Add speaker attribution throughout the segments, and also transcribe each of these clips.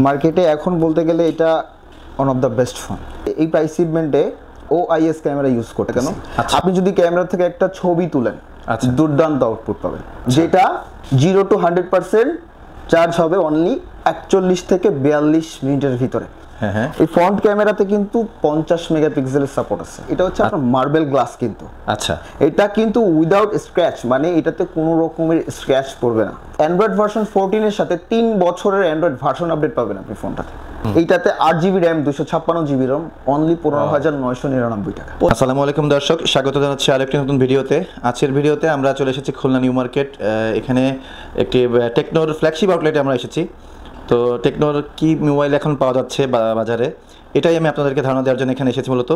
Speaker 1: মার্কেটে এখন বলতে গেলে এটা one of the best phone. এই প্রাইস সেগমেন্টে OIS ক্যামেরা ইউজ করতে কেন আপনি যদি ক্যামেরা থেকে একটা ছবি তুলেন দুর্দান্ত আউটপুট পাবেন, যেটা 0 to 100% চার্জ হবে অনলি 41 থেকে 42 মিনিটের ভিতরে। এই ফ্রন্ট ক্যামেরাতে কিন্তু 50 মেগাপিক্সেলের সাপোর্ট আছে। এটা হচ্ছে আপনার মার্বেল গ্লাস কিন্তু। আচ্ছা, এটা কিন্তু উইদাউট স্ক্র্যাচ, মানে এটাতে কোনো রকমের স্ক্র্যাচ পড়বে না। অ্যান্ড্রয়েড ভার্সন 14 এর সাথে 3 বছরের অ্যান্ড্রয়েড ভার্সন আপডেট পাবেন আপনি ফোনটাতে। এইটাতে 8GB র্যাম 256GB রম অনলি 15,999 টাকা।
Speaker 2: আসসালামু আলাইকুম দর্শক, স্বাগত জানাচ্ছি আরেকটি নতুন ভিডিওতে। আজকের ভিডিওতে আমরা চলে এসেছি খুলনা নিউ মার্কেট। এখানে একটি টেকনোর ফ্ল্যাগশিপ আউটলেটে আমরা এসেছি। তো টেকনোর কি মোবাইল এখন পাওয়া যাচ্ছে বাজারে, এটাই আমি আপনাদেরকে ধারণা দেওয়ার জন্য এখানে এসেছি মূলত।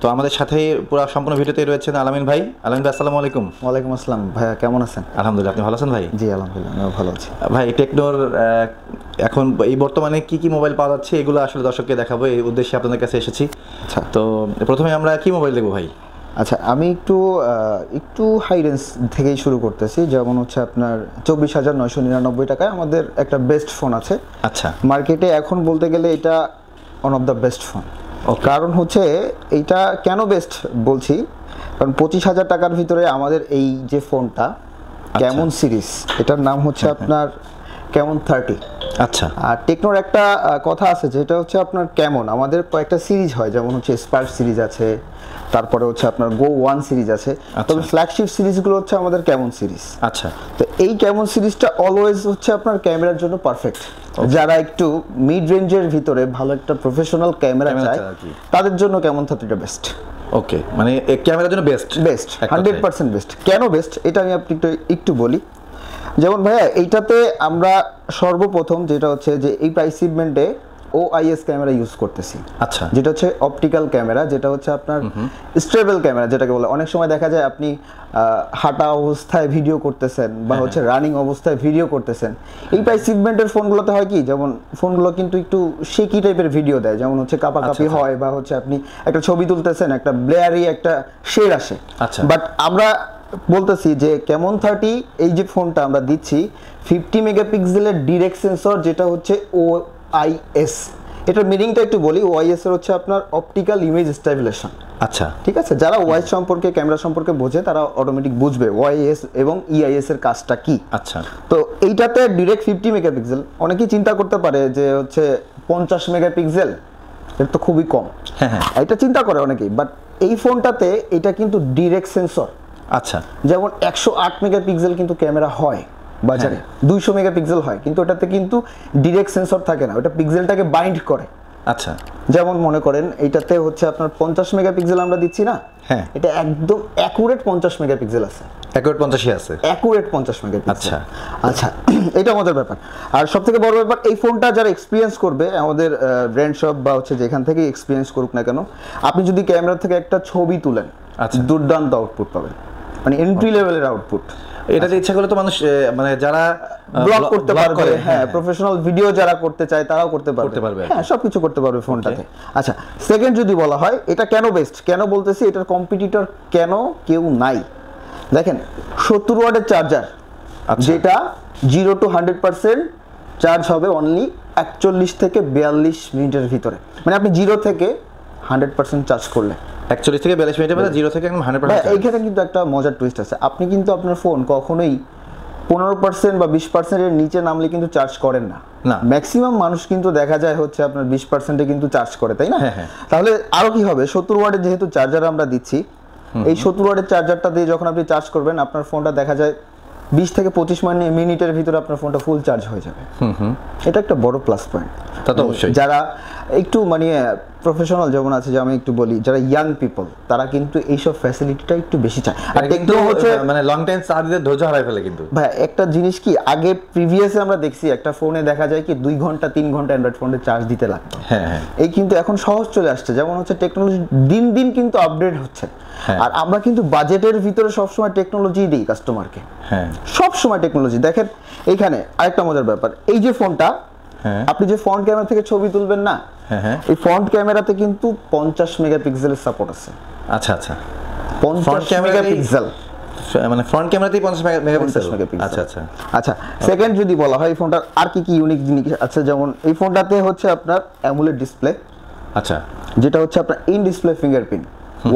Speaker 2: তো আমাদের সাথেই পুরো সম্পূর্ণ ভিডিওতেই রয়েছেন আলামিন ভাই। আলামিন ভাই আসসালামু আলাইকুম।
Speaker 1: ওয়ালাইকুম আসসালাম ভাইয়া, কেমন আছেন?
Speaker 2: আলহামদুলিল্লাহ, আপনি ভালো আছেন ভাই?
Speaker 1: জি আলহামদুলিল্লাহ, আমিও ভালো আছি।
Speaker 2: ভাই টেকনোর এখন এই বর্তমানে কি কি মোবাইল পাওয়া যাচ্ছে এগুলো আসলে দর্শককে দেখাবো, এই উদ্দেশ্যে আপনাদের কাছে এসেছি। আচ্ছা, তো প্রথমে আমরা কি মোবাইল দেখবো ভাই?
Speaker 1: আচ্ছা, আমি একটু হাই রেঞ্জ থেকেই শুরু করতেছি। যেমন হচ্ছে আপনার 24,999 টাকায় আমাদের একটা বেস্ট ফোন আছে।
Speaker 2: আচ্ছা,
Speaker 1: মার্কেটে এখন বলতে গেলে এটা one of the best phone. কারণ হচ্ছে এইটা কেন বেস্ট বলছি, কারণ 25,000 টাকার ভিতরে আমাদের এই যে ফোনটা ক্যামন সিরিজ, এটার নাম হচ্ছে আপনার ক্যামন 30।
Speaker 2: আচ্ছা,
Speaker 1: আর টেকনোর একটা কথা আছে যেটা হচ্ছে আপনার ক্যামন আমাদের কয়েকটা সিরিজ হয়, যেমন হচ্ছে স্পার্ক সিরিজ আছে, তারপরে হচ্ছে আপনার গো 1 সিরিজ আছে, তবে ফ্ল্যাগশিপ সিরিজগুলো হচ্ছে আমাদের ক্যামন সিরিজ।
Speaker 2: আচ্ছা,
Speaker 1: তো এই ক্যামন সিরিজটা অলওয়েজ হচ্ছে আপনার ক্যামেরার জন্য পারফেক্ট। যারা একটু মিড রেঞ্জের ভিতরে ভালো একটা প্রফেশনাল ক্যামেরা চায় তাদের জন্য ক্যামন 30টা বেস্ট।
Speaker 2: ওকে, মানে ক্যামেরার জন্য বেস্ট
Speaker 1: 100% বেস্ট। কেন বেস্ট এটা আমি একটু বলি। যেমন ভাইয়া এইটাতে আমরা সর্বপ্রথম যেটা হচ্ছে যে এই প্রাইস সেগমেন্টে OIS ক্যামেরা ইউজ করতেছি।
Speaker 2: আচ্ছা,
Speaker 1: যেটা হচ্ছে অপটিক্যাল ক্যামেরা, যেটা হচ্ছে আপনার স্টেবল ক্যামেরা যেটাকে বলে। অনেক সময় দেখা যায় আপনি হাঁটা অবস্থায় ভিডিও করতেছেন বা হচ্ছে রানিং অবস্থায় ভিডিও করতেছেন। এই প্রাইস সেগমেন্টের ফোনগুলোতে হয় কি, যেমন ফোনগুলো কিন্তু একটু শেকি টাইপের ভিডিও দেয়, যেমন হচ্ছে কাঁপাকাঁপি হয় বা হচ্ছে আপনি একটা ছবি তুলতেছেন একটা ব্লেয়ারি একটা শেড আসে।
Speaker 2: আচ্ছা,
Speaker 1: বাট আমরা বলতেছি যে ক্যামন 30 এই যে ফোনটা আমরা দিচ্ছি 50 মেগাপিক্সেলের ডিরেক্ট সেন্সর, যেটা হচ্ছে OIS। এটার মিনিংটা একটু বলি। OIS এর হচ্ছে আপনার অপটিক্যাল ইমেজ স্টেবিলাইজেশন।
Speaker 2: আচ্ছা,
Speaker 1: ঠিক আছে, যারা OIS সম্পর্কে ক্যামেরা সম্পর্কে বোঝে তারা অটোমেটিক বুঝবে OIS এবং EIS এর কাজটা কি।
Speaker 2: আচ্ছা,
Speaker 1: তো এইটাতে ডিরেক্ট 50 মেগাপিক্সেল। অনেকেই চিন্তা করতে পারে যে হচ্ছে 50 মেগাপিক্সেল, এটা তো খুবই কম।
Speaker 2: হ্যাঁ,
Speaker 1: এটা চিন্তা করে অনেকেই, বাট এই ফোনটাতে এটা কিন্তু ডিরেক্ট সেন্সর।
Speaker 2: আচ্ছা,
Speaker 1: যেমন 108 মেগাপিক্সেল কিন্তু ক্যামেরা হয় বাজারে, 200 মেগাপিক্সেল হয়, কিন্তু ওটাতে কিন্তু ডিরেক্ট সেন্সর থাকে না, ওটা পিক্সেলটাকে বাইন্ড করে।
Speaker 2: আচ্ছা,
Speaker 1: যেমন মনে করেন এইটাতে হচ্ছে আপনার 50 মেগাপিক্সেল আমরা দিচ্ছি না,
Speaker 2: হ্যাঁ,
Speaker 1: এটা একদম অ্যাকুরেট 50 মেগাপিক্সেল আছে,
Speaker 2: অ্যাকুরেট 50 আছে,
Speaker 1: অ্যাকুরেট 50 মেগাপিক্সেল।
Speaker 2: আচ্ছা,
Speaker 1: আচ্ছা, এটা আমাদের ব্যাপার। আর সবথেকে বড় ব্যাপার, এই ফোনটা যারা এক্সপিরিয়েন্স করবে আমাদের ব্র্যান্ড শপ বা হচ্ছে যেখান থেকে এক্সপিরিয়েন্স করুক না কেন, আপনি যদি ক্যামেরা থেকে একটা ছবি তুলেন দুর্দান্ত আউটপুট পাবেন, মানে এন্ট্রি লেভেলের আউটপুট।
Speaker 2: এটাতে ইচ্ছা করলে তো মানুষ মানে যারা
Speaker 1: ব্লগ করতে পারবে, হ্যাঁ, প্রফেশনাল ভিডিও যারা করতে চায় তারাও করতে পারবে, হ্যাঁ, সবকিছু করতে পারবে ফোনটাতে। আচ্ছা, সেকেন্ড যদি বলা হয় এটা কেন বেস্ট, কেন বলতেছি, এটার কম্পিটিটর কেন কেউ নাই। দেখেন 70 ওয়াটের চার্জার, যেটা 0 to 100% চার্জ হবে অনলি 41 থেকে 42 মিনিটের ভিতরে। মানে আপনি 0 থেকে 100% চার্জ করলে
Speaker 2: 41 থেকে 42 মিনিটের মধ্যে 0 থেকে 100%।
Speaker 1: এইখানে কিন্তু একটা মজার টুইস্ট আছে। আপনি কিন্তু আপনার ফোন কখনোই 15% বা 20% এর নিচে নামলে কিন্তু চার্জ করেন না। ম্যাক্সিমাম মানুষ কিন্তু দেখা যায় হচ্ছে আপনার 20%-এ কিন্তু চার্জ করে, তাই না? তাহলে আরো কি হবে, 70 ওয়াটের যেহেতু চার্জার আমরা দিচ্ছি, এই 70 ওয়াটের চার্জারটা দিয়ে যখন আপনি চার্জ করবেন আপনার ফোনটা দেখা যায় 20 থেকে 25 মিনিটের ভিতরে আপনার ফোনটা ফুল চার্জ হয়ে যাবে। এটা একটা বড় প্লাস পয়েন্ট।
Speaker 2: তা তো অবশ্যই।
Speaker 1: যারা একটু মানে প্রফেশনাল যেমন আছে, যে আমি একটু বলি, যারা ইয়াং পিপল তারা কিন্তু এইসব ফ্যাসিলিটিটা একটু বেশি চায়। আর টেকনো হচ্ছে
Speaker 2: মানে লং টাইম চার্জ দিয়ে ধৈর্য হারায় ফেলে। কিন্তু
Speaker 1: ভাই একটা জিনিস কি, আগে প্রিভিয়াসে আমরা দেখছি একটা ফোনে দেখা যায় কি 2 ঘন্টা 3 ঘন্টা অ্যান্ড্রয়েড ফোনে চার্জ দিতে লাগতো। এই কিন্তু এখন সহজ চলে আসছে। যেমন হচ্ছে টেকনোলজি দিন দিন কিন্তু আপডেট হচ্ছে, আর আমরা কিন্তু বাজেটের ভিতরে সবসময় টেকনোলজি দিই কাস্টমারকে, সবসময় টেকনোলজি। দেখেন এইখানে আরেকটা মজার ব্যাপার, এই যে ফোনটা আপনি যে ফ্রন্ট ক্যামেরা থেকে ছবি তুলবেন না, এই ফ্রন্ট ক্যামেরাতে কিন্তু 50 মেগাপিক্সেলের সাপোর্ট আছে।
Speaker 2: আচ্ছা, আচ্ছা,
Speaker 1: 50 মেগাপিক্সেল
Speaker 2: মানে ফ্রন্ট ক্যামেরাতেই 50 মেগাপিক্সেল। আচ্ছা আচ্ছা
Speaker 1: আচ্ছা, সেকেন্ড যদি বলা হয় এই ফোনটার আর কি কি ইউনিক জিনিস আছে, যেমন এই ফোনটাতে হচ্ছে আপনার অ্যামোলেড ডিসপ্লে,
Speaker 2: আচ্ছা,
Speaker 1: যেটা হচ্ছে আপনার in display fingerprint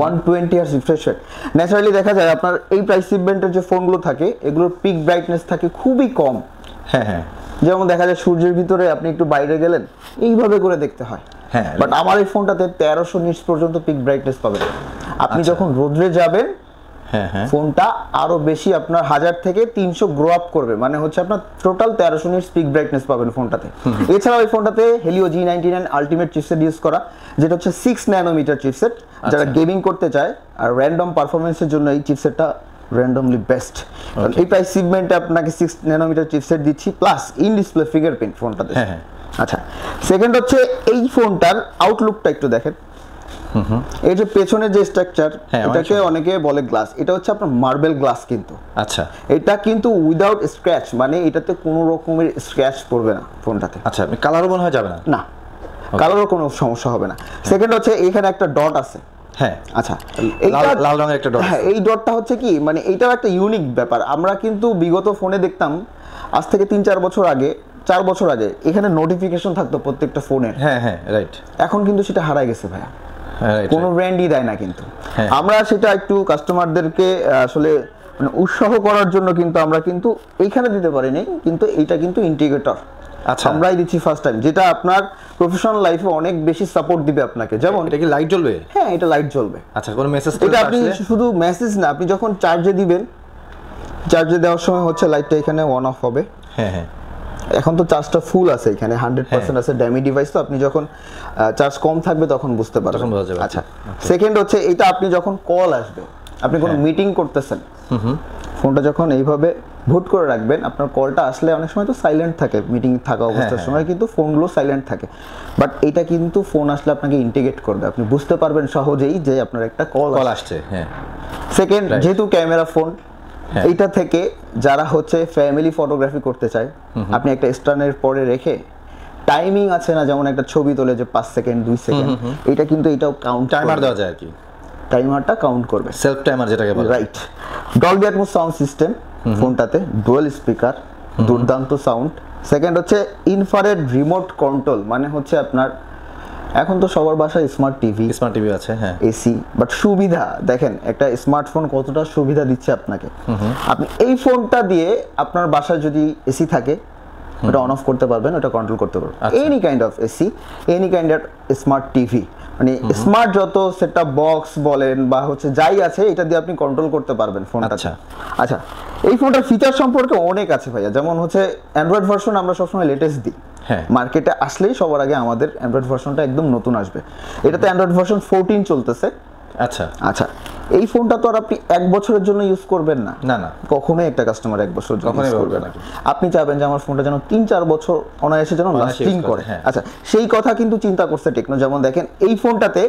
Speaker 1: 120 hertz refresh rate. Naturally দেখা যায় আপনার এই প্রাইস সেগমেন্টের যে ফোনগুলো থাকে এগুলোর পিক ব্রাইটনেস থাকে খুবই কম।
Speaker 2: হ্যাঁ হ্যাঁ,
Speaker 1: যেমন দেখা যায় সূর্যের ভিতরে আপনি একটু বাইরে গেলেন এইভাবে করে দেখতে হয়।
Speaker 2: হ্যাঁ,
Speaker 1: বাট আমার এই ফোনটাতে 1300 নিটস পর্যন্ত পিক ব্রাইটনেস পাবেন। আপনি যখন রোদ্রে যাবেন
Speaker 2: হ্যাঁ হ্যাঁ,
Speaker 1: ফোনটা আরো বেশি আপনার 1000 থেকে 300 গ্রো আপ করবে, মানে হচ্ছে আপনার টোটাল 1300 নিটস পিক ব্রাইটনেস পাবেন ফোনটাতে। এছাড়াও এই ফোনটাতে Helio G99 ultimate chipset use করা, যেটা হচ্ছে 6 ন্যানোমিটার চিপসেট। যারা গেমিং করতে চায় আর র্যান্ডম পারফরমেন্সের জন্য এই চিপসেটটা র্যান্ডমলি বেস্ট। এই প্রাইস সেগমেন্টে আপনাকে 6 ন্যানোমিটার চিপসেট দিচ্ছি প্লাস ইন ডিসপ্লে ফিঙ্গারপ্রিন্ট ফোনটাতে।
Speaker 2: হ্যাঁ হ্যাঁ,
Speaker 1: আচ্ছা, সেকেন্ড হচ্ছে এই ফোনটার আউটলুকটা একটু দেখেন। এই যে পেছনের যে স্ট্রাকচার, এটাকে অনেকে বলে গ্লাস, এটা হচ্ছে আপনার মার্বেল গ্লাস কিন্তু।
Speaker 2: আচ্ছা,
Speaker 1: এটা কিন্তু উইদাউট স্ক্র্যাচ, মানে এটাতে কোনো রকমের স্ক্র্যাচ পড়বে না ফোনটাতে।
Speaker 2: আচ্ছা, কালারও মনে হয় যাবে না?
Speaker 1: না, কালারও কোনো সমস্যা হবে না। সেকেন্ড হচ্ছে এখানে একটা ডট আছে।
Speaker 2: হ্যাঁ,
Speaker 1: আচ্ছা,
Speaker 2: এইটা লাল রঙের একটা ডট।
Speaker 1: হ্যাঁ, এই ডটটা হচ্ছে কি, মানে এইটাও একটা ইউনিক ব্যাপার। আমরা কিন্তু বিগত ফোনে দেখতাম আজ থেকে 3-4 বছর আগে, 4 বছর আগে এখানে নোটিফিকেশন থাকতো প্রত্যেকটা ফোনের।
Speaker 2: হ্যাঁ হ্যাঁ, রাইট।
Speaker 1: এখন কিন্তু সেটা হারাই গেছে ভাইয়া, কোনো ব্র্যান্ডই দেয় না কিন্তু।
Speaker 2: হ্যাঁ,
Speaker 1: আমরা সেটা একটু কাস্টমারদেরকে আসলে মানে উৎসাহ করার জন্য কিন্তু আমরা কিন্তু এইখানে দিতে পারিনি, কিন্তু এইটা কিন্তু ইন্টিগ্রেটর।
Speaker 2: আচ্ছা,
Speaker 1: আমরাই দিচ্ছি ফার্স্ট টাইম, যেটা আপনার প্রফেশনাল লাইফে অনেক বেশি সাপোর্ট দিবে আপনাকে। যেমন
Speaker 2: এটা কি লাইট জ্বলবে?
Speaker 1: হ্যাঁ, এটা লাইট জ্বলবে।
Speaker 2: আচ্ছা, কোন মেসেজ?
Speaker 1: এটা আপনি শুধু মেসেজ না, আপনি যখন চার্জে দিবেন, চার্জে দেওয়ার সময় হচ্ছে লাইটটা এখানে অন অফ হবে।
Speaker 2: হ্যাঁ হ্যাঁ,
Speaker 1: এখন তো চার্জটা ফুল আছে, এখানে 100% আছে, ড্যামি ডিভাইস। তো আপনি যখন চার্জ কম থাকবে তখন বুঝতে পারবেন,
Speaker 2: তখন বোঝা যাবে।
Speaker 1: আচ্ছা, সেকেন্ড হচ্ছে এটা আপনি যখন কল আসবে, আপনি কোনো মিটিং করতেছেন, ফোনটা যখন এইভাবে ভুট করে রাখবেন, আপনার কলটা আসলে অনেক সময় তো সাইলেন্ট থাকে, মিটিং থাকা অবস্থার সময় কিন্তু ফোনগুলো সাইলেন্ট থাকে, বাট এটা কিন্তু ফোন আসলে আপনাকে ইন্টিগ্রেট করবে, আপনি বুঝতে পারবেন সহজেই যে আপনার একটা কল
Speaker 2: আসছে। হ্যাঁ,
Speaker 1: সেকেন্ড, যেহেতু ক্যামেরা ফোন, এইটা থেকে যারা হচ্ছে ফ্যামিলি ফটোগ্রাফি করতে চায়, আপনি একটা স্ট্যান্ডের পরে রেখে টাইমিং আছে না, যেমন একটা ছবি তোলে যে 5 সেকেন্ড 2 সেকেন্ড, এটা কিন্তু এটাও কাউন্ট,
Speaker 2: টাইমার দেওয়া যায় আর কি,
Speaker 1: টাইমারটা কাউন্ট করবে,
Speaker 2: সেলফ টাইমার যেটাকে বলে।
Speaker 1: Right. Dolby atoms sound system ফোনটাতে, ডুয়াল স্পিকার, দুর্দান্ত সাউন্ড। সেকেন্ড হচ্ছে ইনফ্রারেড রিমোট কন্ট্রোল, মানে হচ্ছে আপনার এখন তো সবার বাসায় স্মার্ট টিভি আছে, হ্যাঁ, এসি, বাট সুবিধা দেখেন একটা স্মার্টফোন কতটা সুবিধা দিচ্ছে আপনাকে। আপনি এই ফোনটা দিয়ে আপনার বাসায় যদি এসি থাকে ওটা অন অফ করতে পারবেন, ওটা কন্ট্রোল করতে পারবেন, any kind of AC, any kind of smart TV, মানে স্মার্ট যত সেটআপ বক্স বলেন বা হচ্ছে যাই আছে, এটা দিয়ে আপনি কন্ট্রোল করতে পারবেন ফোনটা। আচ্ছা, এই ফোনটার ফিচার সম্পর্কে অনেক আছে ভাইয়া, যেমন হচ্ছে অ্যান্ড্রয়েড ভার্সন আমরা সবসময় লেটেস্ট দিই। মার্কেটে আসলেই সবার আগে আমাদের অ্যান্ড্রয়েড ভার্সনটা একদম নতুন আসবে। এটাতে অ্যান্ড্রয়েড ভার্সন 14 চলতেছে।
Speaker 2: আচ্ছা
Speaker 1: আচ্ছা, এই ফোনটা তো আর আপনি 1 বছরের জন্য ইউজ করবেন না,
Speaker 2: না না,
Speaker 1: কখনোই একটা কাস্টমার 1 বছর জন্য ইউজ করবে না। আপনি চাইবেন যে আমার ফোনটা যেন 3-4 বছর অনায়াসে যেন লাস্টিং করে। আচ্ছা, সেই কথা কিন্তু চিন্তা করছে টেকনো। যেমন দেখেন এই ফোনটাতে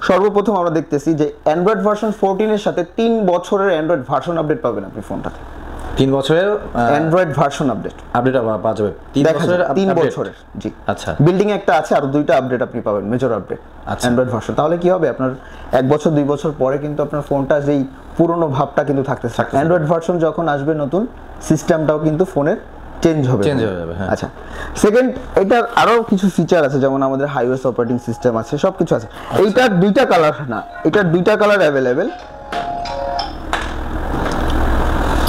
Speaker 1: সর্বপ্রথম আমরা দেখতেছি যে অ্যান্ড্রয়েড ভার্সন 14 এর সাথে 3 বছরের অ্যান্ড্রয়েড ভার্সন আপডেট পাবেন আপনি ফোনটাতে।
Speaker 2: 3 বছরের
Speaker 1: অ্যান্ড্রয়েড ভার্সন আপডেট
Speaker 2: পাওয়া যাবে 3 বছরের।
Speaker 1: জি,
Speaker 2: আচ্ছা,
Speaker 1: বিল্ডিং একটা আছে, আর 2টা আপডেট আপনি পাবেন, মেজর আপডেট অ্যান্ড্রয়েড ভার্সন। তাহলে কি হবে, আপনার 1 বছর 2 বছর পরে কিন্তু আপনার ফোনটা যেই পুরনো ভাবটা কিন্তু থাকতেছে। অ্যান্ড্রয়েড ভার্সন যখন আসবে নতুন, সিস্টেমটাও কিন্তু ফোনের চেঞ্জ হয়ে যাবে। আচ্ছা, সেকেন্ড, এটার আরো কিছু ফিচার আছে, যেমন আমাদের হাইওয়েস অপারেটিং সিস্টেম আছে, সবকিছু আছে। এইটার 2টা কালার না, এটার 2টা কালার অ্যাভেলেবেল।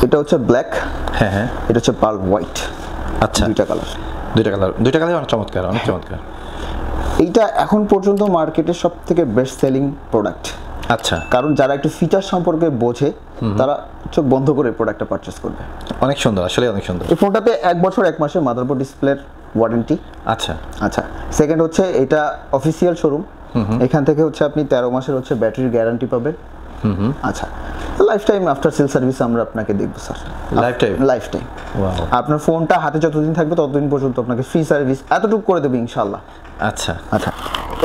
Speaker 1: এটা হচ্ছে ব্ল্যাক, হ্যাঁ, এটা হচ্ছে পার্ল হোয়াইট।
Speaker 2: আচ্ছা, 2টা কালার অনেক চমৎকার, অনেক চমৎকার।
Speaker 1: এইটা এখন পর্যন্ত মার্কেটের সবথেকে বেস্ট সেলিং প্রোডাক্ট।
Speaker 2: আচ্ছা,
Speaker 1: কারণ যারা একটু ফিচার সম্পর্কে বোঝে তারা চোখ বন্ধ করে প্রোডাক্টটা পারচেজ করবে।
Speaker 2: অনেক সুন্দর, আসলে অনেক সুন্দর।
Speaker 1: এই ফোনটাতে 1 বছর 1 মাসের মাদারবোর্ড ডিসপ্লের ওয়ারেন্টি।
Speaker 2: আচ্ছা
Speaker 1: আচ্ছা, সেকেন্ড হচ্ছে এটা অফিসিয়াল শোরুম, এখান থেকে হচ্ছে আপনি 13 মাসের হচ্ছে ব্যাটারির গ্যারান্টি পাবেন। আচ্ছা, life time after sale service আমরা আপনাকে দেখবো স্যার, লাইফ টাইম। আপনার ফোনটা হাতে যতদিন থাকবে ততদিন পর্যন্ত আপনাকে ফ্রি সার্ভিস এতটুকু করে দেবে ইনশাল্লাহ।
Speaker 2: আচ্ছা
Speaker 1: আচ্ছা,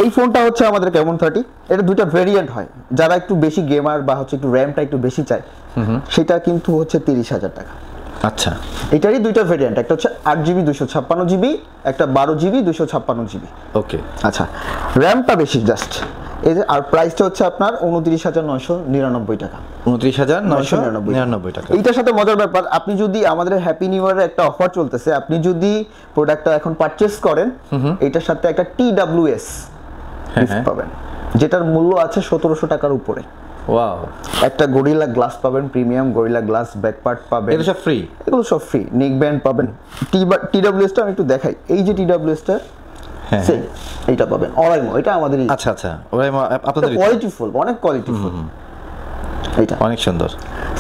Speaker 1: এই ফোনটা হচ্ছে আমাদের কেমন 30, এটা 2টা ভেরিয়েন্ট হয়। যারা একটু বেশি গেমার বা হচ্ছে একটু র্যামটা একটু বেশি চায়, সেটা কিন্তু হচ্ছে 30,000 টাকা।
Speaker 2: আচ্ছা,
Speaker 1: এটারই 2টা ভেরিয়েন্ট, একটা হচ্ছে 8GB 256GB, একটা 12GB 256GB।
Speaker 2: ওকে।
Speaker 1: আচ্ছা, র্যামটা বেশি জাস্ট, এই যে আর প্রাইসটা হচ্ছে আপনার 29,999 টাকা।
Speaker 2: 29,999 টাকা।
Speaker 1: এইটার সাথে মজার ব্যাপার, আপনি যদি আমাদের হ্যাপি নিউ ইয়ারের একটা অফার চলতেছে, আপনি যদি প্রোডাক্টটা এখন পারচেজ করেন, এটার সাথে একটা TWS গিফট পাবেন, যেটার মূল্য আছে 1700 টাকার উপরে।
Speaker 2: ওয়াও।
Speaker 1: একটা গরিলা গ্লাস পাবেন, premium gorilla glass back part পাবেন,
Speaker 2: এগুলো সব ফ্রি?
Speaker 1: এগুলো সব ফ্রি। নেক ব্যান্ড পাবেন। TWS টা আমি একটু দেখাই, এই যে TWS টা,
Speaker 2: হ্যাঁ
Speaker 1: এইটা পাবেন অরাইমো, এটা আমাদের।
Speaker 2: আচ্ছা আচ্ছা, ওরাইমো আপনাদের
Speaker 1: কোয়ালিটিফুল, অনেক কোয়ালিটিফুল, এইটা
Speaker 2: অনেক সুন্দর।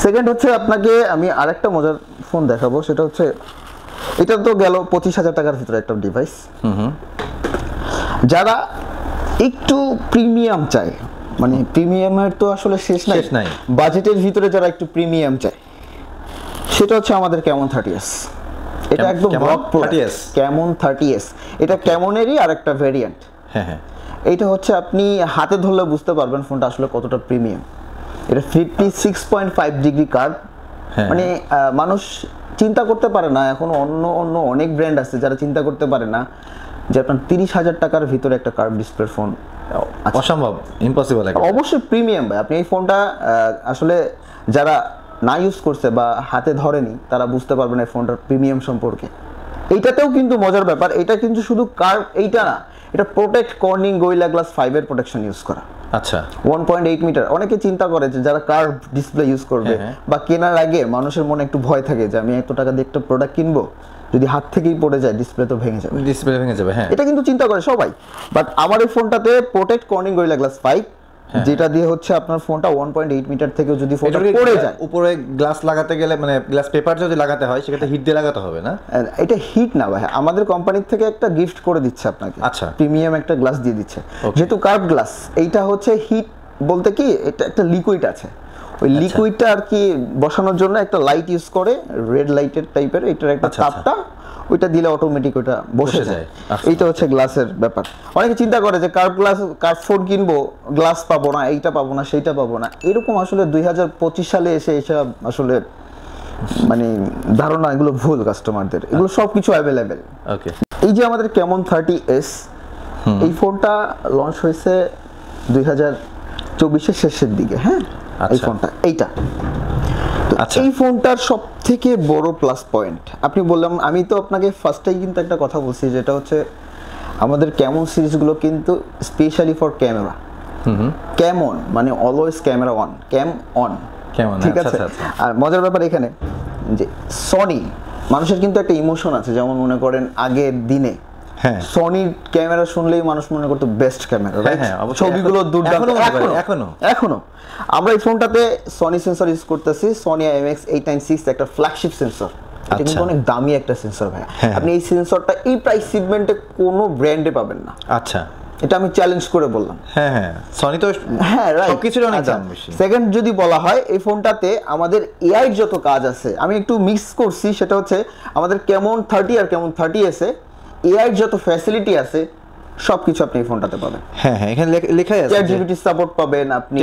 Speaker 1: সেকেন্ড হচ্ছে আপনাকে আমি আরেকটা মজার ফোন দেখাবো, সেটা হচ্ছে এটা তো গেল 25,000 টাকার ভিতরে একটা ডিভাইস। যারা একটু প্রিমিয়াম চায়, মানে প্রিমিয়ামের তো আসলে শেষ নাই, বাজেটের ভিতরে যারা একটু প্রিমিয়াম চায়, সেটা হচ্ছে আমাদের ক্যামন 30s। এটা একদম ব্লক প্রোডাক্ট, ক্যামন 30s। এটা ক্যামনেরই আরেকটা ভেরিয়েন্ট।
Speaker 2: হ্যাঁ,
Speaker 1: এইটা হচ্ছে আপনি হাতে ধরলে বুঝতে পারবেন ফোনটা আসলে কতটা প্রিমিয়াম। এটা 56.5 ডিগ্রি কার্ভ। মানে মানুষ চিন্তা করতে পারে না, এখন অন্য অনেক ব্র্যান্ড আছে যারা চিন্তা করতে পারে না যে আপনার 30,000 টাকার ভিতরে একটা কার্ভ ডিসপ্লে ফোন
Speaker 2: অসম্ভব, ইম্পসিবল।
Speaker 1: অবশ্যই প্রিমিয়াম ভাই। আপনি এই ফোনটা আসলে যারা না ইউজ করছে বা হাতে ধরেনি, তারা বুঝতে পারবেন এই ফোনটার প্রিমিয়াম সম্পর্কে। এইটাতেও কিন্তু মজার ব্যাপার, এটা কিন্তু শুধু কার্ভ এইটা না, এটা প্রোটেক্ট কর্নিং গরিলা গ্লাস 5 এর প্রোটেকশন ইউজ করা।
Speaker 2: আচ্ছা,
Speaker 1: 1.8 মিটার। অনেকে চিন্তা করে যে যারা কার্ভ ডিসপ্লে ইউজ করবে বা কেনার আগে মানুষের মনে একটু ভয় থাকে যে আমি এত টাকা দিয়ে একটা প্রোডাক্ট কিনবো, যদি হাত থেকেই পড়ে যায় ডিসপ্লে তো ভেঙে যাবে, হ্যাঁ, এটা কিন্তু চিন্তা করে সবাই। বাট আমার এই ফোনটাতে প্রোটেক্ট কর্নিং গরিলা গ্লাস 5, যেটা দিয়ে হচ্ছে আপনার ফোনটা 1.8 মিটার থেকে যদি ফোনটা পড়ে যায়,
Speaker 2: উপরে গ্লাস লাগাতে গেলে, মানে গ্লাস পেপার যদি লাগাতে হয়, সেক্ষেত্রে হিট দিয়ে লাগাতে হবে না?
Speaker 1: এটা হিট না ভাই, আমাদের কোম্পানি থেকে একটা গিফট করে দিচ্ছে আপনাকে।
Speaker 2: আচ্ছা,
Speaker 1: প্রিমিয়াম একটা গ্লাস দিয়ে দিচ্ছে, যেহেতু কার্ভ গ্লাস। এইটা হচ্ছে হিট বলতে কি, এটা একটা লিকুইড আছে, ওই লিকুইডটা আর কি বসানোর জন্য একটা লাইট ইউজ করে, রেড লাইটের টাইপের, এটার একটা তাপটা ওইটা দিলে অটোমেটিক ওইটা বসে যায়। এইটা হচ্ছে গ্লাসের ব্যাপার। অনেকে চিন্তা করে যে কার্ভ ফোন কিনবো, গ্লাস পাবো না, এইটা পাবো না, সেইটা পাবো না, এরকম আসলে 2025 সালে এসে এসব আসলে মানে ধারণা, এগুলো ভুল কাস্টমারদের। এগুলো সবকিছু অ্যাভেলেবেল।
Speaker 2: ওকে।
Speaker 1: এই যে আমাদের ক্যামন 30s, এই ফোনটা লঞ্চ হয়েছে 2024 শেষের দিকে। হ্যাঁ, এই ফোনটা এইটা। এই ফোনটার সব থেকে বড় প্লাস পয়েন্ট আপনি বললাম, আমি তো আপনাকে ফার্স্টেই কিন্তু একটা কথা বলছি, যেটা হচ্ছে আমাদের ক্যামন সিরিজগুলো কিন্তু স্পেশালি ফর ক্যামেরা। ক্যামন মানে অলওয়েজ ক্যামেরা অন, ঠিক আছে। আর মজার ব্যাপার এখানে যে সনি, মানুষের কিন্তু একটা ইমোশন আছে, যেমন মনে করেন আগের দিনে সনির ক্যামেরা শুনলেই মানুষ মনে করতো বেস্ট ক্যামেরা, ছবিগুলো দুর্দান্ত। এখনো আমরা এই ফোনটাতে সনি সেন্সর ইউজ করতেছি, সনি IMX896, একটা ফ্ল্যাগশিপ সেন্সর। এটা কিন্তু অনেক দামি একটা সেন্সর ভাই। আপনি এই সেন্সরটা এই প্রাইস সেগমেন্টে কোনো ব্র্যান্ডে পাবেন না।
Speaker 2: আচ্ছা,
Speaker 1: এটা আমি চ্যালেঞ্জ করে বললাম।
Speaker 2: সনি তো সবকিছুর অনেক দাম বেশি।
Speaker 1: সেকেন্ড যদি বলা হয়, এই ফোনটাতে আমাদের এআই যত কাজ আছে, আমি একটু মিক্স করছি, সেটা হচ্ছে আমাদের ক্যামন 30 আর ক্যামন 30s এ এআই যত ফ্যাসিলিটি আছে সবকিছু আপনি এই ফোনটাতে পাবেন।
Speaker 2: এখানে লেখাই আছে
Speaker 1: ChatGPT সাপোর্ট পাবেন, আপনি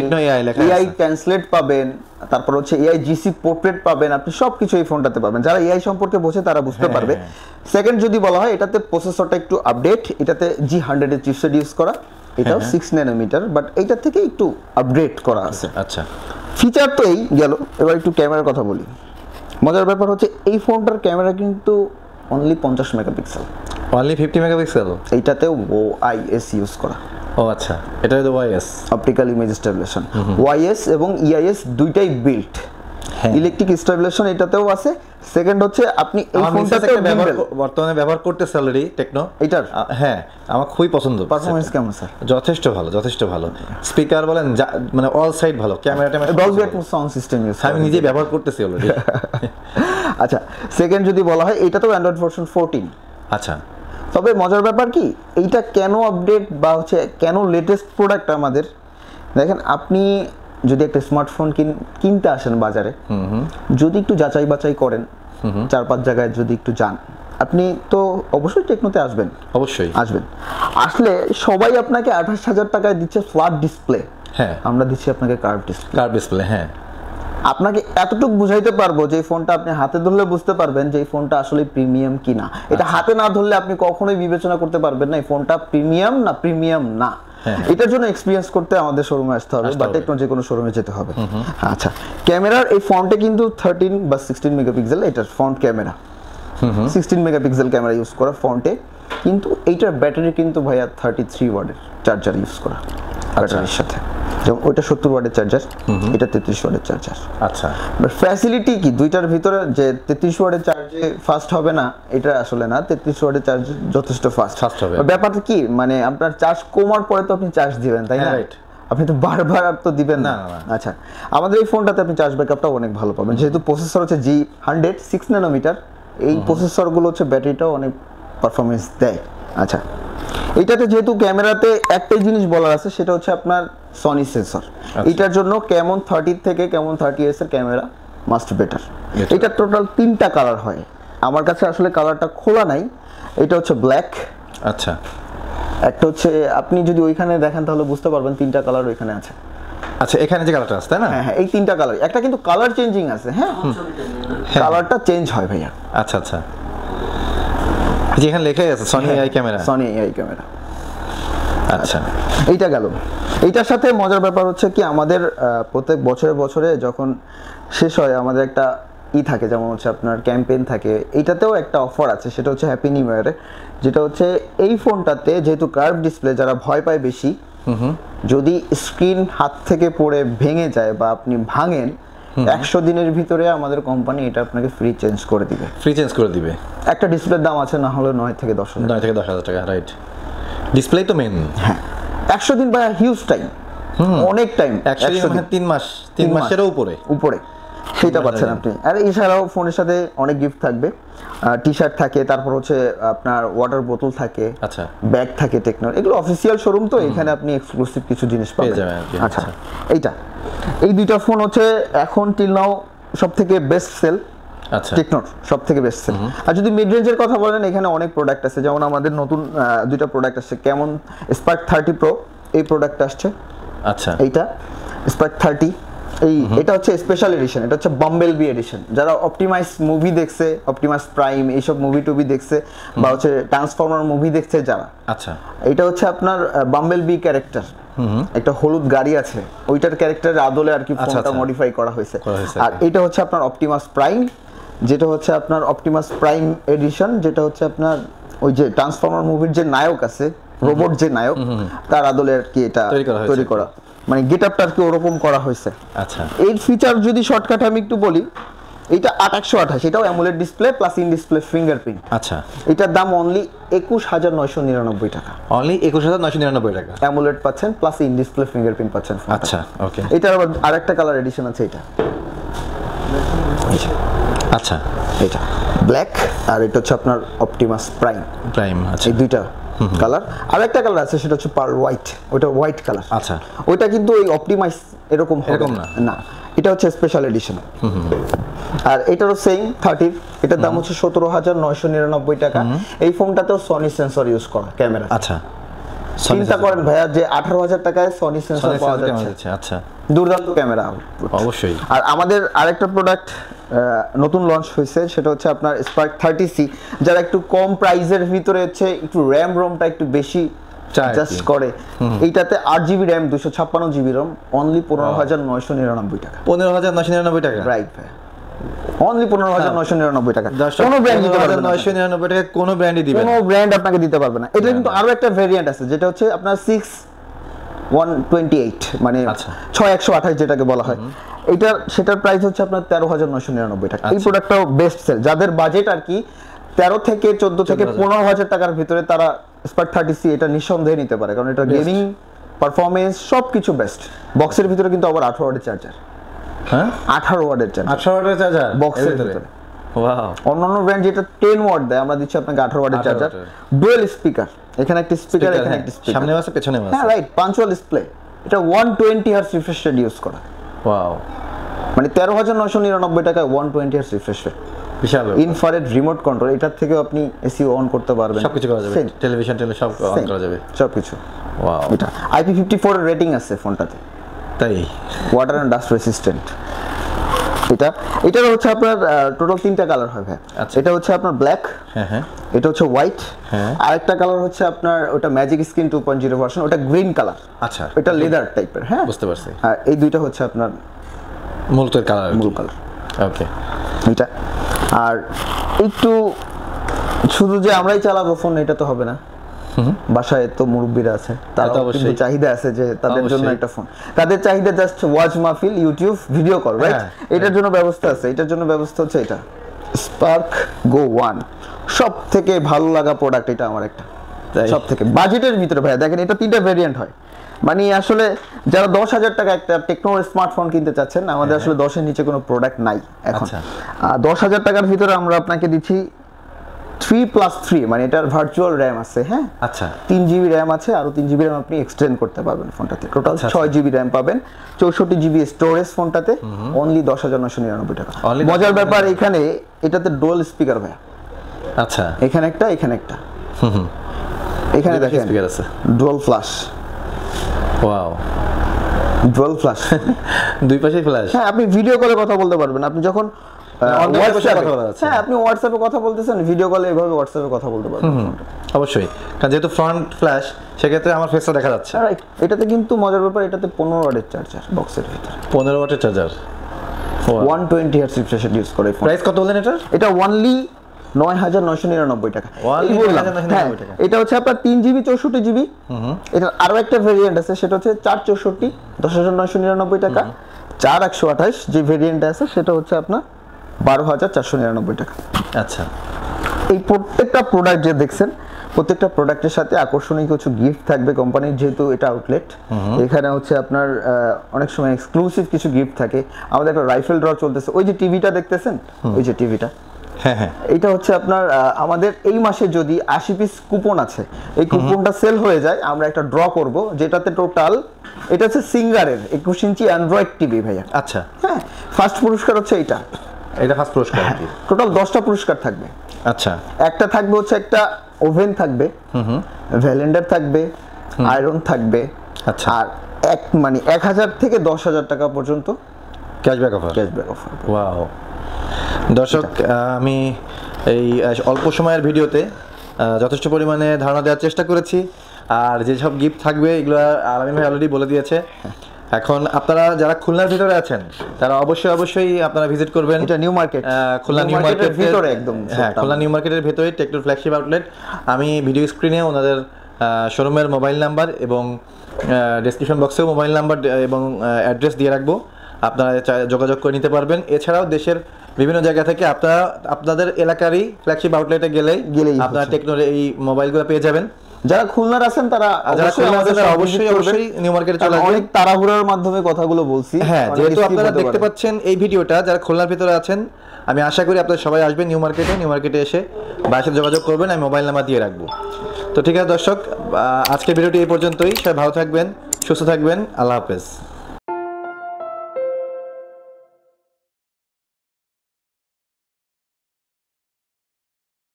Speaker 1: এআই ট্রান্সলেট পাবেন, তারপর হচ্ছে এআই জিসি পোর্ট্রেট পাবেন, আপনি সবকিছু এই ফোনটাতে পাবেন। যারা এআই সম্পর্কে বোঝে তারা বুঝতে পারবে। সেকেন্ড যদি বলা হয়, এটাতে প্রসেসরটা একটু আপডেট, এটাতে G100 এর চিপসেট ইউজ করা, এটাও 6 ন্যানোমিটার, বাট এইটা থেকে একটু আপডেট করা আছে।
Speaker 2: আচ্ছা,
Speaker 1: ফিচার তো এই গেল, এবার একটু ক্যামেরার কথা বলি। মজার ব্যাপার হচ্ছে এই ফোনটার ক্যামেরা কিন্তু অনলি 50 মেগাপিক্সেল,
Speaker 2: অনলি 50 মেগাপিক্সেল।
Speaker 1: এইটাতেও OIS ইউজ করা।
Speaker 2: ও আচ্ছা, এটা হলো OIS,
Speaker 1: optical image stabilisation. OIS এবং EIS দুইটাই বিল্ট। ইলেকট্রিক স্ট্যাবিলাইজেশন এটাতেও আছে। সেকেন্ড হচ্ছে আপনি এই ফোনটাতে
Speaker 2: বর্তমানে ব্যবহার করতেছি অলরেডি টেকনো,
Speaker 1: এটার
Speaker 2: আমার খুবই পছন্দ।
Speaker 1: পারফরম্যান্স কেমন স্যার?
Speaker 2: যথেষ্ট ভালো। স্পিকার বলেন, মানে অল সাইড ভালো। ক্যামেরাটা
Speaker 1: Dolby atoms sound system use,
Speaker 2: আমি নিজে ব্যবহার করতেছি অলরেডি।
Speaker 1: আচ্ছা, সেকেন্ড যদি বলা হয়, এটাতেও অ্যান্ড্রয়েড ভার্সন 14।
Speaker 2: আচ্ছা,
Speaker 1: তবে মজার ব্যাপার কি, এইটা কেন আপডেট বা হচ্ছে কেন লেটেস্ট প্রোডাক্ট আমাদের, দেখেন আপনি যদি একটা স্মার্টফোন কিনতে আসেন বাজারে, যদি একটু যাচাই বাছাই করেন, 4-5 জায়গায় যদি একটু যান, আপনি তো অবশ্যই টেকনোতে আসবেন, আসলে সবাই আপনাকে 28,000 টাকায় দিচ্ছে ফ্ল্যাট ডিসপ্লে। আমরা দিচ্ছি আপনাকে কার্ভ ডিসপ্লে। আপনাকে এতটুকু বুঝাইতে পারবো যে এই ফোনটা আপনি হাতে ধরলে বুঝতে পারবেন যে এই ফোনটা আসলে প্রিমিয়াম কিনা। এটা হাতে না ধরলে আপনি কখনোই বিবেচনা করতে পারবেন না এই ফোনটা প্রিমিয়াম না। এটার জন্য এক্সপিরিয়েন্স করতে আমাদের শোরুমে আসতে হবে বা টেকনো যে কোনো শোরুমে যেতে হবে। আচ্ছা, ক্যামেরার এই ফ্রন্টে কিন্তু 13 বা 16 মেগাপিক্সেল এটার front camera, 16 megapixel camera use করা ফ্রন্টে, কিন্তু এইটার ব্যাটারি কিন্তু ভাইয়া 33 ওয়াটের চার্জার ইউজ করা ব্যাটারির সাথে, যেমন ওইটা 70 ওয়াটের চার্জার, এটা 33 ওয়াটের চার্জার।
Speaker 2: আচ্ছা,
Speaker 1: বাট ফ্যাসিলিটি কি দুইটার ভিতরে, যে 33 ওয়াটের চার্জে ফাস্ট হবে না এটা আসলে না, 33 ওয়াটের চার্জ যথেষ্ট ফাস্ট
Speaker 2: হবে।
Speaker 1: ব্যাপারটা কি, মানে আপনার চার্জ কমার পরে তো আপনি চার্জ দিবেন, তাই না? আপনি তো বারবার আর তো দিবেন না। আচ্ছা, আমাদের এই ফোনটাতে আপনি চার্জ ব্যাকআপটাও অনেক ভালো পাবেন, যেহেতু প্রসেসর হচ্ছে G100 6 ন্যানোমিটার, এই প্রসেসরগুলো হচ্ছে ব্যাটারিটাও অনেক পারফরমেন্স দেয়। আচ্ছা, এইটাতে যেহেতু ক্যামেরাতে একটাই জিনিস বলার আছে, সেটা হচ্ছে আপনার সনি সেন্সর। এটার জন্য ক্যামন 30 থেকে ক্যামন 30s এর ক্যামেরা মাস্ট বেটার। এটা টোটাল 3টা কালার হয়, আমার কাছে আসলে কালারটা খোলা নাই। এটা হচ্ছে ব্ল্যাক,
Speaker 2: আচ্ছা,
Speaker 1: একটা হচ্ছে আপনি যদি ওইখানে দেখেন তাহলে বুঝতে পারবেন 3টা কালার ওইখানে আছে।
Speaker 2: আচ্ছা, এখানে যে কালারটা আছে তাই না?
Speaker 1: হ্যাঁ, এই 3টা কালার, একটা কিন্তু কালার চেঞ্জিং আছে। হ্যাঁ, কালারটা চেঞ্জ হয় ভাইয়া।
Speaker 2: আচ্ছা আচ্ছা, যেখানে লেখাই আছে Sony AI camera,
Speaker 1: Sony AI camera.
Speaker 2: আচ্ছা,
Speaker 1: এইটা গেল। এইটার সাথে মজার ব্যাপার হচ্ছে কি, আমাদের প্রত্যেক বছরে যখন শেষ হয় আমাদের একটা থাকে, যেমন হচ্ছে আপনার ক্যাম্পেইন থাকে, এইটাতেও একটা অফার আছে, সেটা হচ্ছে হ্যাপি নিউ ইয়ারে, যেটা হচ্ছে এই ফোনটাতে যেহেতু কার্ভ ডিসপ্লে, যারা ভয় পায় বেশি, যদি স্ক্রিন হাত থেকে পড়ে ভেঙে যায় বা আপনি ভাঙেন, 100 দিনের ভিতরে আমাদের কোম্পানি এটা আপনাকে ফ্রি চেঞ্জ করে দিবে। একটা ডিসপ্লের দাম আছে না হলে 9 থেকে 10
Speaker 2: টাকা, রাইট? ডিসপ্লে তো মেন।
Speaker 1: হ্যাঁ, 100 দিন বা হিউজ টাইম, অনেক টাইম।
Speaker 2: 100 দিন মানে 3 মাসের উপরে
Speaker 1: সেটা পাচ্ছেন আপনি। আর এছাড়াও ফোনের সাথে অনেক গিফট থাকবে, টি শার্ট থাকে, তারপর হচ্ছে আপনার ওয়াটার বোতল থাকে,
Speaker 2: আচ্ছা,
Speaker 1: ব্যাগ থাকে টেকনোর, এগুলো অফিসিয়াল শোরুম, তো এখানে আপনি এক্সক্লুসিভ কিছু জিনিস পাবেন। আচ্ছা, এই দুইটা ফোন হচ্ছে এখন টিল নাও সব থেকে বেস্ট সেল।
Speaker 2: আচ্ছা,
Speaker 1: টেকনোর সব থেকে বেস্ট সেল। আর যদি মিড রেঞ্জের কথা বলেন, এখানে অনেক প্রোডাক্ট আছে, যেমন আমাদের নতুন দুইটা প্রোডাক্ট আসছে, কেমন স্পার্ক 30 প্রো, এই প্রোডাক্টটা আসছে।
Speaker 2: আচ্ছা,
Speaker 1: এইটা স্পার্ক 30, এটা হচ্ছে স্পেশাল এডিশন, এটা হচ্ছে বাম্বেলবি এডিশন। যারা অপটিমাইজ মুভি দেখছে, অপটিমাইজ প্রাইম এইসব মুভি দেখছে, বা হচ্ছে ট্রান্সফর্মার মুভি দেখছে যারা,
Speaker 2: আচ্ছা,
Speaker 1: এটা হচ্ছে আপনার বাম্বেলবি ক্যারেক্টার, একটা হলুদ গাড়ি আছে, ওইটার ক্যারেক্টারের আদলে আর কি ফোনটা মডিফাই করা হয়েছে। আর এটা হচ্ছে আপনার অপটিমাস প্রাইম, যেটা হচ্ছে আপনার অপটিমাস প্রাইম এডিশন, যেটা হচ্ছে আপনার ওই যে ট্রান্সফর্মার মুভির যে নায়ক আছে, রোবট যে নায়ক, তার আদলে আর কি এটা তৈরি করা, মানে গেটআপটা আর কি ওরকম করা হয়েছে।
Speaker 2: আচ্ছা,
Speaker 1: এই ফিচার যদি শর্টকাট আমি একটু বলি, এটা 8128, এটাও AMOLED display plus in display fingerprint.
Speaker 2: আচ্ছা,
Speaker 1: এটার দাম অনলি 21999 টাকা,
Speaker 2: অনলি 21999 টাকা
Speaker 1: অ্যামোলেড পাচ্ছেন প্লাস ইন ডিসপ্লে ফিঙ্গারপ্রিন্ট পাচ্ছেন।
Speaker 2: আচ্ছা, ওকে।
Speaker 1: এটার আবার আরেকটা কালার এডিশন আছে, এটা
Speaker 2: আচ্ছা,
Speaker 1: এটা ব্ল্যাক, আর এটা হচ্ছে আপনার অপটিমাস প্রাইম।
Speaker 2: আচ্ছা,
Speaker 1: এই দুইটা কালার। আরেকটা কালার আছে, সেটা হচ্ছে পার্ল হোয়াইট, ওটা হোয়াইট কালার।
Speaker 2: আচ্ছা,
Speaker 1: ওইটা কিন্তু ওই অপটিমাইজ এরকম না, এটা হচ্ছে স্পেশাল এডিশন। আর এটারও সেম 30, এটার দাম হচ্ছে 17999 টাকা। এই ফোনটাতেও সনি সেন্সর ইউজ করা ক্যামেরা।
Speaker 2: আচ্ছা,
Speaker 1: চিন্তা করেন ভাইয়া যে 18000 টাকায় সনি সেন্সর পাওয়া যাচ্ছে।
Speaker 2: আচ্ছা,
Speaker 1: দুর্দান্ত ক্যামেরা
Speaker 2: অবশ্যই।
Speaker 1: আর আমাদের আরেকটা প্রোডাক্ট নতুন লঞ্চ হয়েছে, সেটা হচ্ছে আপনার স্পার্ক 30C। যারা একটু কম প্রাইসের ভিতরে হচ্ছে একটু র্যাম রোমটা একটু বেশি জাস্ট করে, এইটাতে 8GB RAM 256GB Rome, only 15999 টাকা।
Speaker 2: 15999 টাকা,
Speaker 1: রাইট ভাই, অনলি 15999 টাকা। কোনো ব্র্যান্ড দিতে পারবে না,
Speaker 2: 999 টাকা কোনো ব্র্যান্ডই দিবে না,
Speaker 1: কোনো ব্র্যান্ড আপনাকে দিতে পারবে না। এটা কিন্তু আরো একটা ভেরিয়েন্ট আছে, যেটা হচ্ছে আপনার 6128, মানে 6128 যেটাকে বলা হয়, সেটার প্রাইস হচ্ছে আপনার 13999 টাকা। এই প্রোডাক্টটাও বেস্ট সেল, যাদের বাজেট আর কি 13 থেকে 14 থেকে 15000 টাকার ভিতরে, তারা স্পার্ক 30C এটা নিঃসন্দেহে নিতে পারে, কারণ এটা গেমিং পারফরমেন্স সবকিছু বেস্ট। বক্সের ভিতরে কিন্তু আবার 18 ওয়াটের চার্জার।
Speaker 2: হ্যাঁ,
Speaker 1: 18 ওয়াটের চার্জার,
Speaker 2: 18 ওয়াটের চার্জার
Speaker 1: বক্সের ভিতরে।
Speaker 2: ওয়াও,
Speaker 1: অন্যান্য ব্র্যান্ড যেটা 10 ওয়াট দেয়, আমরা দিচ্ছি আপনাকে 18 ওয়াটের চার্জার, ডুয়াল স্পিকার, এখানে একটা স্পিকার, এখানে একটা স্পিকার,
Speaker 2: সামনে আছে পেছনে আছে।
Speaker 1: হ্যাঁ, রাইট, পাঞ্চুয়াল ডিসপ্লে। এটা 120 হার্টজ রিফ্রেশ রেট ইউজ করা।
Speaker 2: ওয়াও,
Speaker 1: মানে 13999 টাকায় 120 হার্টজ রিফ্রেশ রেট,
Speaker 2: বিশাল।
Speaker 1: ইনফ্রারেড রিমোট কন্ট্রোল, এটার থেকেও আপনি এসি অন করতে পারবেন,
Speaker 2: সবকিছু করা যাবে, টেলিভিশন সব অন করা যাবে,
Speaker 1: সবকিছু।
Speaker 2: ওয়াও,
Speaker 1: এটা IP54 এর রেটিং আছে ফোনটাতে,
Speaker 2: তাই
Speaker 1: ওয়াটার এন্ড ডাস্ট রেসিস্ট্যান্ট। এটার হচ্ছে আপনার টোটাল 3টা কালার হয় ভাই।
Speaker 2: আচ্ছা।
Speaker 1: এটা হচ্ছে আপনার ব্ল্যাক,
Speaker 2: হ্যাঁ হ্যাঁ,
Speaker 1: এটা হচ্ছে হোয়াইট,
Speaker 2: হ্যাঁ।
Speaker 1: আরেকটা কালার হচ্ছে আপনার ওটা ম্যাজিক স্কিন 2.0 ভার্সন, ওটা গ্রিন কালার।
Speaker 2: আচ্ছা,
Speaker 1: এটা লেদার টাইপের, হ্যাঁ
Speaker 2: বুঝতে পারছি।
Speaker 1: আর এই দুইটা হচ্ছে আপনার
Speaker 2: মূলতের কালার,
Speaker 1: ব্লু কালার।
Speaker 2: ওকে।
Speaker 1: এটা আর একটু শুধু যে আমরাই চালাবো ফোন এটা তো হবে না, বাসায় তো মুরব্বীরা আছে, তারা
Speaker 2: তো অবশ্যই।
Speaker 1: কিন্তু চাহিদা আছে যে তাদের জন্য
Speaker 2: অবশ্যই।
Speaker 1: একটা ফোন, তাদের চাহিদা জাস্ট ওয়াচ মাহফিল, ইউটিউব ভিডিও কল, রাইট?
Speaker 2: হ্যাঁ,
Speaker 1: এটার জন্য ব্যবস্থা আছে, এটার জন্য ব্যবস্থা হচ্ছে এটা স্পার্ক গো 1, সব থেকে ভালো লাগা প্রোডাক্ট এটা আমার একটা,
Speaker 2: তাই?
Speaker 1: সব থেকে বাজেটের ভিতরে ভাইয়া। দেখেন এটা 3টা ভেরিয়েন্ট হয়, মানে আসলে যারা 10,000 টাকা একটা টেকনোর স্মার্টফোন কিনতে চাচ্ছেন, আমাদের আসলে 10-এর নিচে কোনো প্রোডাক্ট নাই এখন।
Speaker 2: আচ্ছা।
Speaker 1: 10,000 টাকার ভিতরে আমরা আপনাকে দিচ্ছি 3+3, মানে এটার ভার্চুয়াল র্যাম আছে, হ্যাঁ
Speaker 2: আচ্ছা,
Speaker 1: 3 জিবি র্যাম আছে, আরো 3 জিবি র্যাম আপনি এক্সটেন্ড করতে পারবেন ফোনটাতে, টোটাল
Speaker 2: আচ্ছা,
Speaker 1: 6 জিবি র্যাম পাবেন, 64 জিবি স্টোরেজ ফোনটাতে, অনলি 10,999 টাকা।
Speaker 2: Only
Speaker 1: মজার ব্যাপার এখানে এটাতে ডুয়াল স্পিকার ভাইয়া,
Speaker 2: আচ্ছা,
Speaker 1: এখানে একটা এখানে একটা, এখানে দেখেন
Speaker 2: স্পিকার আছে,
Speaker 1: dual flash,
Speaker 2: wow,
Speaker 1: dual flash.
Speaker 2: দুই পাশেই ফ্ল্যাশ।
Speaker 1: হ্যাঁ, আপনি ভিডিও কলে কথা বলতে পারবেন, আপনি যখন
Speaker 2: অন্য কারোর সাথে
Speaker 1: WhatsApp-এ,
Speaker 2: কথা বলা যাচ্ছে।
Speaker 1: হ্যাঁ আপনি হোয়াটসঅ্যাপে কথা বলতেছেন, ভিডিও কলে এভাবে হোয়াটসঅ্যাপে কথা বলতে পারবেন।
Speaker 2: অবশ্যই, কারণ যেহেতু ফ্রন্ট ফ্ল্যাশ, সেক্ষেত্রে আমার ফেসটা দেখা যাচ্ছে।
Speaker 1: রাইট, এটাতে কিন্তু মজার ব্যাপার, এটাতে 15 ওয়াটের চার্জার বক্সের ভিতরে,
Speaker 2: 15 ওয়াটের charger,
Speaker 1: 120 hertz refresh rate use করে ফোন।
Speaker 2: প্রাইস কত বললেন এটার?
Speaker 1: এটা অনলি 9,999 টাকা।
Speaker 2: Only
Speaker 1: এই বললাম,
Speaker 2: 9,999
Speaker 1: হ্যাঁ,
Speaker 2: টাকা।
Speaker 1: এটা হচ্ছে আপনার 3 জিবি 64 জিবি। এটা আরো একটা ভেরিয়েন্ট আছে, সেটা হচ্ছে 464, 10,999 টাকা। 4/128 যে ভেরিয়েন্টটা আছে সেটা হচ্ছে আপনার 12,499 টাকা।
Speaker 2: আচ্ছা,
Speaker 1: এই প্রত্যেকটা প্রোডাক্ট যে দেখছেন, প্রত্যেকটা প্রোডাক্টের সাথে আকর্ষণীয় কিছু গিফট থাকবে কোম্পানির, যেহেতু এটা আউটলেট। এখানে হচ্ছে আপনার অনেক সময় এক্সক্লুসিভ কিছু গিফট থাকে। আমাদের একটা রাইফেল ড্র চলতেছে, ওই যে টিভিটা দেখতেছেন, ওই যে টিভিটা,
Speaker 2: হ্যাঁ হ্যাঁ,
Speaker 1: এইটা হচ্ছে আপনার আমাদের এই মাসে যদি 80 পিস কুপন আছে, এই কুপনটা সেল হয়ে যায়, আমরা একটা ড্র করব, যেটাতে টোটাল, এটা হচ্ছে সিঙ্গারের 21 ইঞ্চি অ্যান্ড্রয়েড টিভি ভাইয়া।
Speaker 2: আচ্ছা,
Speaker 1: হ্যাঁ, ফার্স্ট পুরস্কার হচ্ছে এইটা,
Speaker 2: এটা ফার্স্ট পুরস্কার আর কি।
Speaker 1: টোটাল 10টা পুরস্কার থাকবে।
Speaker 2: আচ্ছা,
Speaker 1: একটা থাকবে হচ্ছে একটা ওভেন থাকবে, ভ্যালেন্ডার থাকবে, আয়রন থাকবে,
Speaker 2: আচ্ছা।
Speaker 1: আর মানে 1,000 থেকে 10,000 টাকা পর্যন্ত
Speaker 2: cashback offer,
Speaker 1: cashback offer.
Speaker 2: Wow. দর্শক, আমি এই অল্প সময়ের ভিডিওতে যথেষ্ট পরিমাণে ধারণা দেওয়ার চেষ্টা করেছি, আর যেসব গিফট থাকবে এগুলো আলামিন ভাই অলরেডি বলে দিয়েছে। এখন আপনারা যারা খুলনার ভিতরে আছেন, তারা অবশ্যই আপনারা ভিজিট করবেন।
Speaker 1: এটা নিউ মার্কেট,
Speaker 2: খুলনা নিউ মার্কেটের
Speaker 1: ভিতরে একদম,
Speaker 2: হ্যাঁ, খুলনা নিউ মার্কেটের ভেতরে টেকনোর ফ্ল্যাগশিপ আউটলেট। আমি ভিডিও স্ক্রিনে ওনাদের শোরুমের মোবাইল নাম্বার এবং ডেসক্রিপশন বক্সেও মোবাইল নাম্বার এবং অ্যাড্রেস দিয়ে রাখবো, আপনারা যোগাযোগ করে নিতে পারবেন। এছাড়াও দেশের বিভিন্ন জায়গা থেকে আপনারা আপনাদের এলাকারই ফ্ল্যাগশিপ আউটলেটে গেলেই আপনারা টেকনোর এই মোবাইলগুলো পেয়ে যাবেন।
Speaker 1: যারা খুলনার আছেন তারা
Speaker 2: অবশ্যই নিউ মার্কেটে চলে আসবেন।
Speaker 1: অনেক তাড়াহুড়ার মাধ্যমে কথাগুলো বলছি,
Speaker 2: হ্যাঁ, যেহেতু আপনারা দেখতে পাচ্ছেন এই ভিডিওটা, যারা খুলনার ভিতরে আছেন, আমি আশা করি আপনারা সবাই আসবেন নিউ মার্কেটে এসে বাসায় যোগাযোগ করবেন, আমি মোবাইল নাম্বার দিয়ে রাখবো। তো ঠিক আছে দর্শক, আজকের ভিডিওটি এই পর্যন্তই। সবাই ভালো থাকবেন, সুস্থ থাকবেন, আল্লাহ হাফেজ।